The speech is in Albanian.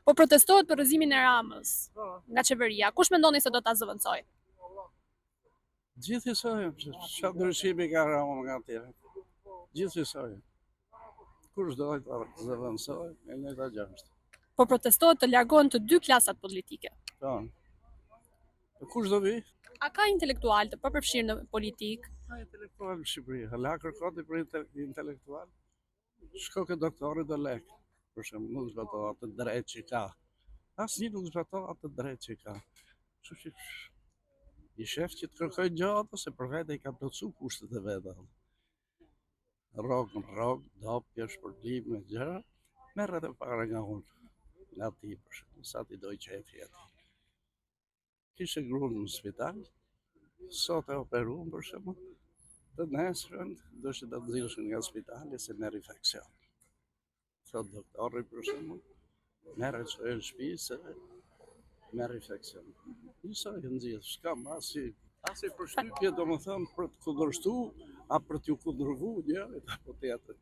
Po protestohet për rrëzimin e Ramës nga qeveria. Kush mendoni se do ta zëvendësoj? Gjithë njësoj, çfarë ndryshimi ka Rama nga tjerë? Gjithë njësoj. Kush do ta zëvendësoj, e njëjta gjë është. Po protestohet të largohen të dy klasat politike. Po. Kush do vi? A ka intelektual të përfshirë në politikë? Ka intelektual në Shqipëri, hala kërkoti për intelektual. Shko ke doktori do lek. Për shembull, nuk zbaton atë drejt që ka. Asnjë nuk zbaton atë drejt që ka. Kështu që i shef që të kërkoj gjatë, se për vete i ka plotësu kushtet e veta. Rrog, dopje, shpërblime, gjëra, merr edhe para nga unë. Nga ti, për shembull, sa ti doj qefi aty. Kishe gruan në spital, sot e operuan për shembull, të nesërën dëshë të nxirrshën nga spitali se merr infeksion. Thot doktori për shembull, merr e çojë në shtëpi se merr infeksion. Njësoj nxjerr, s'kam asi përshtypje domethënë për të kundërshtu, a për t'ju kundërvu njërit apo tjetrit.